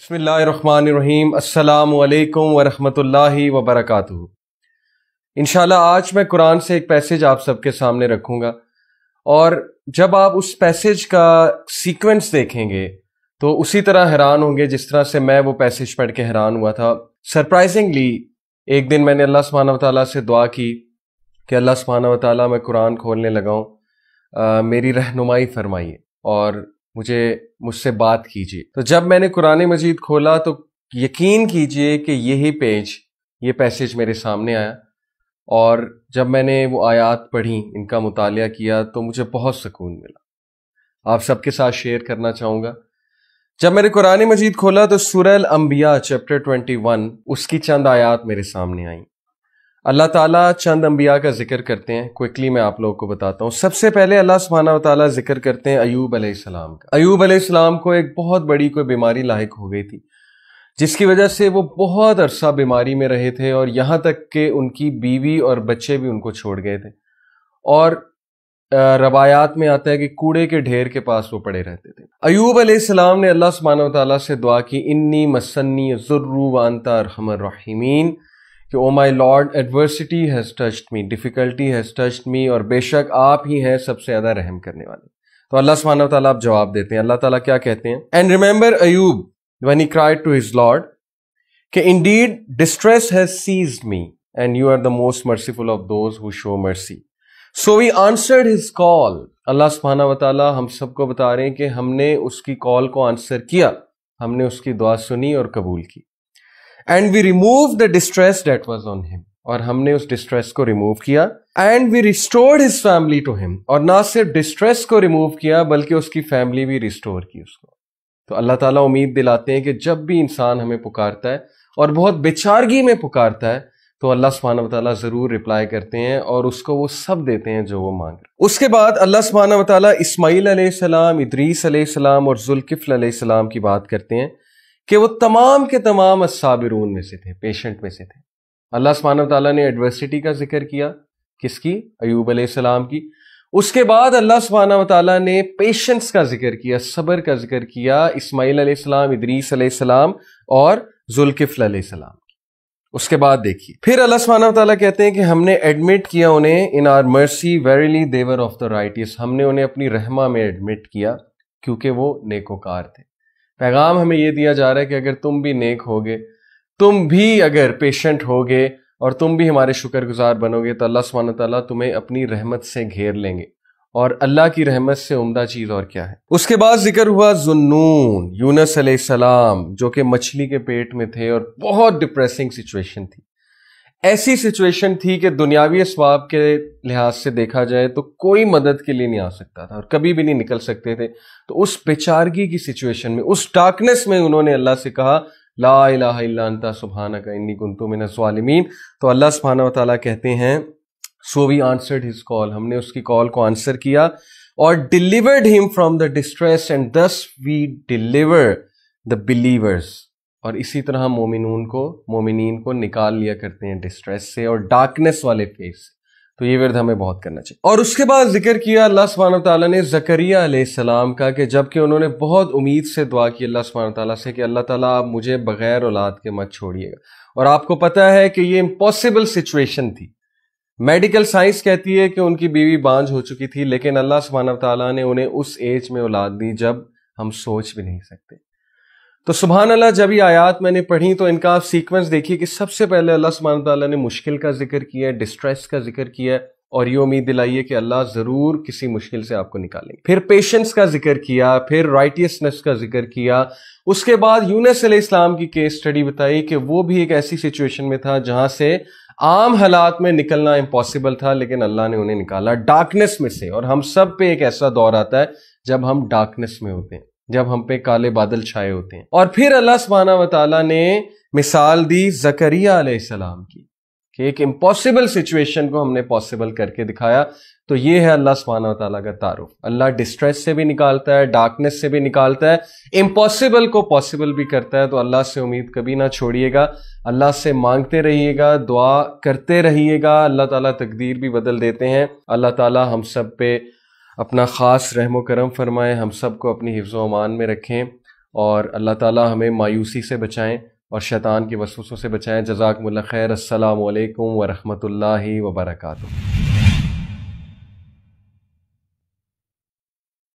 بسم اللہ الرحمن الرحیم۔ السلام علیکم ورحمۃ اللہ وبرکاتہ۔ انشاءاللہ آج میں قرآن سے ایک پیسج آپ سب کے سامنے رکھوں گا، اور جب آپ اس پیسج کا سیکوینس دیکھیں گے تو اسی طرح حیران ہوں گے جس طرح سے میں وہ پیسج پڑھ کے حیران ہوا تھا۔ سرپرائزنگلی ایک دن میں نے اللہ سبحانہ وتعالیٰ سے دعا کی کہ اللہ سبحانہ وتعالیٰ میں قرآن کھولنے لگا ہوں، میری رہنمائی فرمائیے اور مجھ سے بات کیجیے۔ تو جب میں نے قرآن مجید کھولا تو یقین کیجیے کہ یہ پیسج میرے سامنے آیا، اور جب میں نے وہ آیات پڑھی، ان کا مطالعہ کیا، تو مجھے بہت سکون ملا۔ آپ سب کے ساتھ شیئر کرنا چاہوں گا۔ جب میں نے قرآن مجید کھولا تو سورہ الانبیاء چیپٹر 21 اس کی چند آیات میرے سامنے آئیں۔ اللہ تعالیٰ چند انبیاء کا ذکر کرتے ہیں، کوئکلی میں آپ لوگوں کو بتاتا ہوں۔ سب سے پہلے اللہ سبحانہ وتعالیٰ ذکر کرتے ہیں ایوب علیہ السلام کا۔ ایوب علیہ السلام کو ایک بہت بڑی کوئی بیماری لاحق ہو گئی تھی، جس کی وجہ سے وہ بہت عرصہ بیماری میں رہے تھے، اور یہاں تک کہ ان کی بیوی اور بچے بھی ان کو چھوڑ گئے تھے، اور روایات میں آتا ہے کہ کوڑے کے ڈھیر کے پاس وہ پڑے رہتے تھے۔ ایوب علیہ السلام نے اللہ سبحانہ وتعالیٰ سے دعا کی، انی مسنی الضر وانت ارحم الراحمین، کہ O my Lord adversity has touched me, difficulty has touched me, اور بے شک آپ ہی ہیں سب سے زیادہ رحم کرنے والے۔ تو اللہ سبحانہ وتعالیٰ آپ جواب دیتے ہیں۔ اللہ تعالیٰ کیا کہتے ہیں؟ And remember Ayub when he cried to his Lord کہ indeed distress has seized me and you are the most merciful of those who show mercy. So we answered his call. اللہ سبحانہ وتعالیٰ ہم سب کو بتا رہے ہیں کہ ہم نے اس کی کال کو آنسر کیا، ہم نے اس کی دعا سنی اور قبول کی۔ And we removed the distress that was on him. اور ہم نے اس ڈسٹریس کو ریموو کیا۔ And we restored his family to him. اور نہ صرف ڈسٹریس کو ریموو کیا بلکہ اس کی فیملی بھی ریسٹور کی اس کو۔ تو اللہ تعالیٰ امید دلاتے ہیں کہ جب بھی انسان ہمیں پکارتا ہے اور بہت بیچارگی میں پکارتا ہے تو اللہ سبحانہ وتعالیٰ ضرور رپلائی کرتے ہیں اور اس کو وہ سب دیتے ہیں جو وہ مانگ رہے۔ اس کے بعد اللہ سبحانہ وتعالیٰ اسماعیل علیہ السلام، ادریس علیہ السلام اور ذوالکفل علیہ السلام کی بات کرتے ہیں کہ وہ تمام کے تمام الصابرون میں سے تھے، پیشنٹ میں سے تھے۔ اللہ سبحانہ وتعالیٰ نے ایڈورسٹی کا ذکر کیا، کس کی؟ ایوب علیہ السلام کی۔ اس کے بعد اللہ سبحانہ وتعالیٰ نے پیشنس کا ذکر کیا، صبر کا ذکر کیا، اسماعیل علیہ السلام، ادریس علیہ السلام اور ذوالکفل علیہ السلام۔ اس کے بعد دیکھیے پھر اللہ سبحانہ وتعالیٰ کہتے ہیں کہ ہم نے ایڈمٹ کیا انہیں ان آر مرسی verily they were of the righteous، ہم نے انہیں اپنی رحمہ میں ایڈمٹ کیا کیونکہ وہ نیکوکار تھے۔ پیغام ہمیں یہ دیا جا رہا ہے کہ اگر تم بھی نیک ہوگے، تم بھی اگر پیشنٹ ہوگے اور تم بھی ہمارے شکر گزار بنو گے تو اللہ سبحانہ وتعالیٰ تمہیں اپنی رحمت سے گھیر لیں گے، اور اللہ کی رحمت سے عمدہ چیز اور کیا ہے۔ اس کے بعد ذکر ہوا ذُنُّون، یونس علیہ السلام، جو کہ مچھلی کے پیٹ میں تھے اور بہت ڈپریسنگ سچویشن تھی۔ ایسی سچویشن تھی کہ دنیاوی اسباب کے لحاظ سے دیکھا جائے تو کوئی مدد کے لیے نہیں آ سکتا تھا اور کبھی بھی نہیں نکل سکتے تھے۔ تو اس بیچارگی کی سچویشن میں، اس ڈارکنیس میں انہوں نے اللہ سے کہا لا الہ الا انت سبحانک انی کنت من الظالمین۔ تو اللہ سبحانہ وتعالیٰ کہتے ہیں So we answered his call، ہم نے اس کی کال کو آنسر کیا اور delivered him from the distress and thus we deliver the believers، اور اسی طرح ہم مومنین کو نکال لیا کرتے ہیں ڈسٹریس سے اور ڈارکنیس والے فیس سے۔ تو یہ ورد ہمیں بہت کرنا چاہیے۔ اور اس کے بعد ذکر کیا اللہ سبحانہ تعالیٰ نے زکریہ علیہ السلام کا، کہ جب کہ انہوں نے بہت امید سے دعا کی اللہ سبحانہ تعالیٰ سے کہ اللہ تعالیٰ آپ مجھے بغیر اولاد کے مت چھوڑیے گا، اور آپ کو پتہ ہے کہ یہ امپاسبل سچویشن تھی۔ میڈیکل سائنس کہتی ہے کہ ان کی بیوی بانجھ ہو چکی تھی، لیکن اللہ سبحانہ تعالیٰ نے انہیں اس ایج میں اولاد دی جب ہم سوچ بھی نہیں سکتے۔ تو سبحان اللہ، جب یہ آیات میں نے پڑھی تو ان کا آپ سیکوینس دیکھیے کہ سب سے پہلے اللہ سبحانہ تعالیٰ نے مشکل کا ذکر کیا ہے، ڈسٹریس کا ذکر کیا ہے، اور یہ امید دلائی ہے کہ اللہ ضرور کسی مشکل سے آپ کو نکالیں گے۔ پھر پیشنس کا ذکر کیا، پھر رائٹیسنس کا ذکر کیا۔ اس کے بعد یونس علیہ السلام کی کیس اسٹڈی بتائی کہ وہ بھی ایک ایسی سچویشن میں تھا جہاں سے عام حالات میں نکلنا امپاسبل تھا، لیکن اللہ نے انہیں نکالا ڈارکنیس میں سے۔ اور ہم سب پہ ایک ایسا دور آتا ہے جب ہم ڈارکنیس میں ہوتے ہیں، جب ہم پہ کالے بادل چھائے ہوتے ہیں۔ اور پھر اللہ سبحانہ وتعالیٰ نے مثال دی زکریہ علیہ السلام کی کہ ایک امپاسبل سچویشن کو ہم نے پاسبل کر کے دکھایا۔ تو یہ ہے اللہ سبحانہ وتعالیٰ کا تعارف۔ اللہ ڈسٹریس سے بھی نکالتا ہے، ڈارکنیس سے بھی نکالتا ہے، امپاسبل کو پاسبل بھی کرتا ہے۔ تو اللہ سے امید کبھی نہ چھوڑیے گا، اللہ سے مانگتے رہیے گا، دعا کرتے رہیے گا، اللہ تعالیٰ تقدیر بھی بدل دیتے ہیں۔ اللہ تعالیٰ ہم سب پہ اپنا خاص رحم و کرم فرمائے، ہم سب کو اپنی حفظ و امان میں رکھیں۔ اور اللہ تعالیٰ ہمیں مایوسی سے بچائیں اور شیطان کے وسوسوں سے بچائیں۔ جزاکم اللہ خیر۔ السلام علیکم ورحمۃ اللہ وبرکاتہ۔